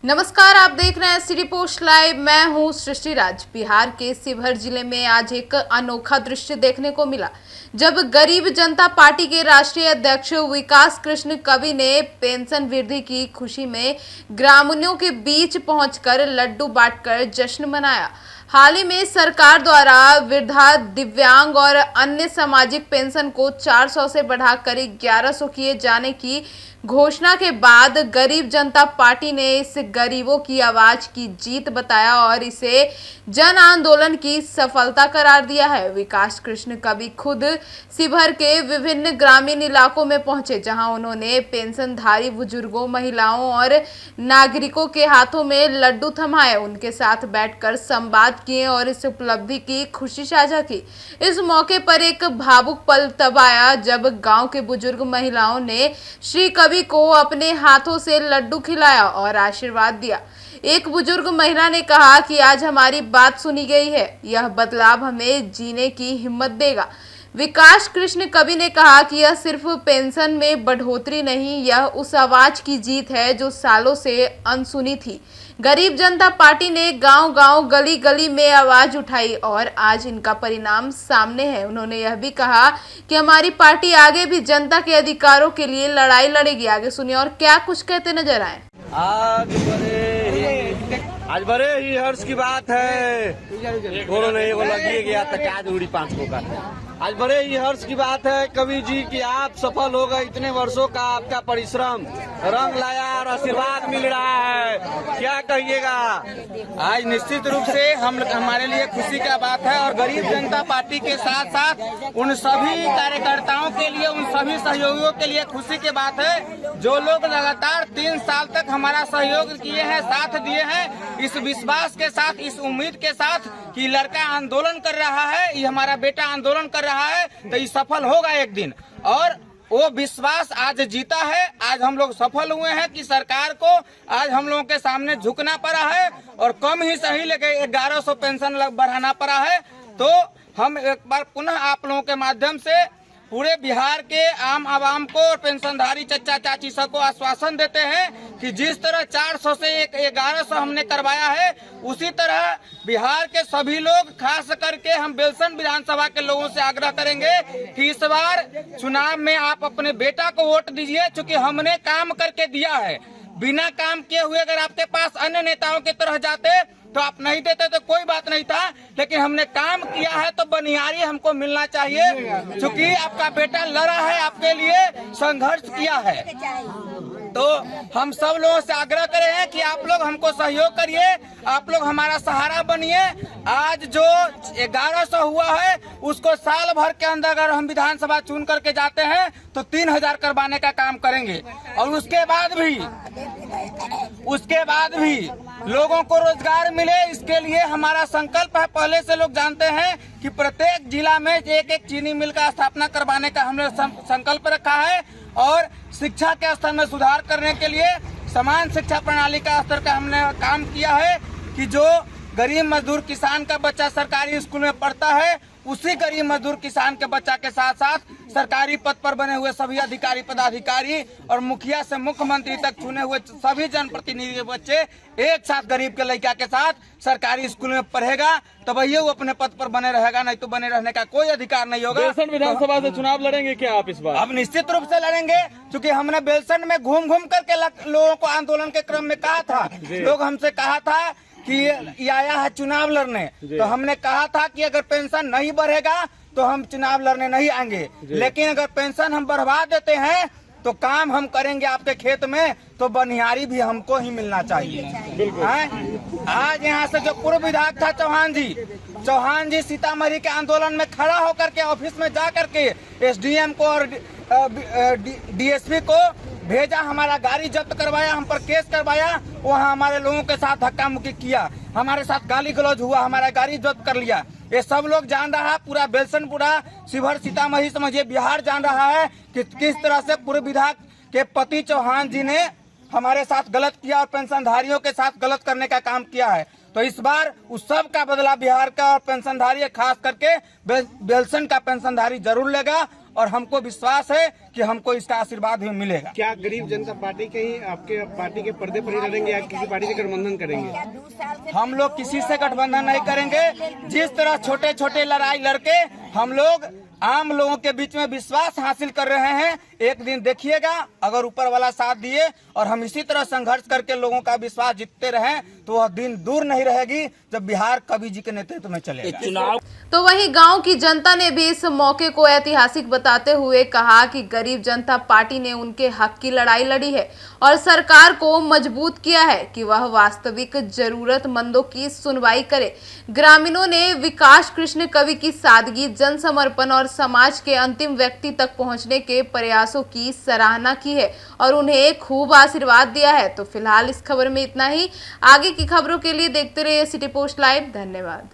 नमस्कार, आप देख रहे हैं सिटी पोस्ट लाइव। मैं हूं सृष्टि राज। बिहार के शिवहर जिले में आज एक अनोखा दृश्य देखने को मिला, जब गरीब जनता पार्टी के राष्ट्रीय अध्यक्ष विकास कृष्ण कवि ने पेंशन वृद्धि की खुशी में ग्रामीणों के बीच पहुंचकर लड्डू बांटकर जश्न मनाया। हाल ही में सरकार द्वारा वृद्धा, दिव्यांग और अन्य सामाजिक पेंशन को 400 से बढ़ाकर 1100 किए जाने की घोषणा के बाद गरीब जनता पार्टी ने इस गरीबों की आवाज की जीत बताया और इसे जन आंदोलन की सफलता करार दिया है। विकास कृष्ण कवि खुद शिवहर के विभिन्न ग्रामीण इलाकों में पहुंचे, जहां उन्होंने पेंशनधारी बुजुर्गों, महिलाओं और नागरिकों के हाथों में लड्डू थमाए, उनके साथ बैठकर संवाद किए और इस उपलब्धि की खुशी साझा की। इस मौके पर एक भावुक पल तब आया जब गांव के बुजुर्ग महिलाओं ने श्री कवि को अपने हाथों से लड्डू खिलाया और आशीर्वाद दिया। एक बुजुर्ग महिला ने कहा कि आज हमारी बात सुनी गई है, यह बदलाव हमें जीने की हिम्मत देगा। विकास कृष्ण कवि ने कहा कि यह सिर्फ पेंशन में बढ़ोतरी नहीं, यह उस आवाज की जीत है जो सालों से अनसुनी थी। गरीब जनता पार्टी ने गांव-गांव, गली-गली में आवाज उठाई और आज इनका परिणाम सामने है। उन्होंने यह भी कहा कि हमारी पार्टी आगे भी जनता के अधिकारों के लिए लड़ाई लड़ेगी। आगे सुनिए और क्या कुछ कहते नजर आए। आज बड़े ही हर्ष की बात है। बोलो नहीं, वो लगी गया तो क्या दूरी 5 को का। आज बड़े ही हर्ष की बात है कवि जी कि आप सफल हो गए। इतने वर्षों का आपका परिश्रम रंग लाया और आशीर्वाद मिल रहा है। क्या कहिएगा? आज निश्चित रूप से हमारे लिए खुशी का बात है और गरीब जनता पार्टी के साथ साथ उन सभी कार्यकर्ताओं के लिए, उन सभी सहयोगियों के लिए खुशी की बात है जो लोग लगातार 3 साल तक हमारा सहयोग किए हैं, साथ दिए हैं, इस विश्वास के साथ, इस उम्मीद के साथ कि लड़का आंदोलन कर रहा है, ये हमारा बेटा आंदोलन कर रहा है तो ये सफल होगा एक दिन। और वो विश्वास आज जीता है। आज हम लोग सफल हुए हैं कि सरकार को आज हम लोगों के सामने झुकना पड़ा है और कम ही सही लेके 1100 पेंशन बढ़ाना पड़ा है। तो हम एक बार पुनः आप लोगों के माध्यम से पूरे बिहार के आम आवाम को और पेंशनधारी चचा चाची सबको आश्वासन देते हैं कि जिस तरह 400 से 1100 हमने करवाया है, उसी तरह बिहार के सभी लोग, खास करके हम बेलसन विधानसभा के लोगों से आग्रह करेंगे कि इस बार चुनाव में आप अपने बेटा को वोट दीजिए, क्योंकि हमने काम करके दिया है। बिना काम किए हुए अगर आपके पास अन्य नेताओं की तरह जाते तो आप नहीं देते तो कोई बात नहीं था, लेकिन हमने काम किया है तो बनिहारी हमको मिलना चाहिए, क्योंकि आपका बेटा लड़ा है, आपके लिए संघर्ष किया है। तो हम सब लोगों से आग्रह कर रहे हैं कि आप लोग हमको सहयोग करिए, आप लोग हमारा सहारा बनिए। आज जो 1100 हुआ है उसको साल भर के अंदर अगर हम विधानसभा चुन करके जाते हैं तो 3000 करवाने का काम करेंगे। और उसके बाद भी लोगों को रोजगार मिले, इसके लिए हमारा संकल्प है। पहले से लोग जानते हैं कि प्रत्येक जिला में एक चीनी मिल का स्थापना करवाने का हमने संकल्प रखा है और शिक्षा के स्तर में सुधार करने के लिए समान शिक्षा प्रणाली का स्तर का हमने काम किया है कि जो गरीब मजदूर किसान का बच्चा सरकारी स्कूल में पढ़ता है, उसी गरीब मजदूर किसान के बच्चा के साथ साथ सरकारी पद पर बने हुए सभी अधिकारी, पदाधिकारी और मुखिया से मुख्यमंत्री तक चुने हुए सभी जनप्रतिनिधि के बच्चे एक साथ गरीब के लड़का के साथ सरकारी स्कूल में पढ़ेगा, तब वो अपने पद पर बने रहेगा, नहीं तो बने रहने का कोई अधिकार नहीं होगा। बेलसन विधानसभा से चुनाव लड़ेंगे क्या आप इस बार? अब निश्चित रूप से लड़ेंगे, क्योंकि हमने बेलसन में घूम घूम करके लोगों को आंदोलन के क्रम में कहा था, लोग हमसे कहा था कि ये आया है चुनाव लड़ने, तो हमने कहा था कि अगर पेंशन नहीं बढ़ेगा तो हम चुनाव लड़ने नहीं आएंगे, लेकिन अगर पेंशन हम बढ़वा देते हैं तो काम हम करेंगे आपके खेत में, तो बनिहारी भी हमको ही मिलना चाहिए। आज यहाँ से जो पूर्व विधायक था चौहान जी सीतामढ़ी के आंदोलन में खड़ा होकर के ऑफिस में जा करके एसडीएम को और डीएसपी को भेजा, हमारा गाड़ी जब्त करवाया, हम पर केस करवाया, वहाँ हमारे लोगों के साथ धक्का मुक्की किया, हमारे साथ गाली गलौज हुआ, हमारा गाड़ी जब्त कर लिया। ये सब लोग जान रहा है, पूरा बेलसन, पूरा शिवहर, सीतामढ़ी, समझिए बिहार जान रहा है कि किस तरह से पूर्व विधायक के पति चौहान जी ने हमारे साथ गलत किया और पेंशनधारियों के साथ गलत करने का काम किया है। तो इस बार उस सब का बदला बिहार का और पेंशनधारी खास करके बेलसन का पेंशनधारी जरूर लेगा और हमको विश्वास है कि हमको इसका आशीर्वाद भी मिलेगा। क्या गरीब जनता पार्टी के ही आपके पार्टी के पर्दे पर ही लड़ेंगे या किसी पार्टी से गठबंधन करेंगे? हम लोग किसी से गठबंधन नहीं करेंगे। जिस तरह छोटे छोटे लड़ाई लड़के हम लोग आम लोगों के बीच में विश्वास हासिल कर रहे हैं, एक दिन देखिएगा अगर ऊपर वाला साथ दिए और हम इसी तरह संघर्ष करके लोगों का विश्वास जीतते रहें तो वह दिन दूर नहीं रहेगी जब बिहार कवि जी के नेतृत्व में चलेगा। तो वहीं गांव की जनता ने भी इस मौके को ऐतिहासिक बताते हुए कहा कि गरीब जनता पार्टी ने उनके हक की लड़ाई लड़ी है और सरकार को मजबूत किया है कि वह वास्तविक जरूरतमंदों की सुनवाई करे। ग्रामीणों ने विकास कृष्ण कवि की सादगी, जन समर्पण और समाज के अंतिम व्यक्ति तक पहुंचने के प्रयासों की सराहना की है और उन्हें खूब आशीर्वाद दिया है। तो फिलहाल इस खबर में इतना ही। आगे की खबरों के लिए देखते रहिए सिटी पोस्ट लाइव। धन्यवाद।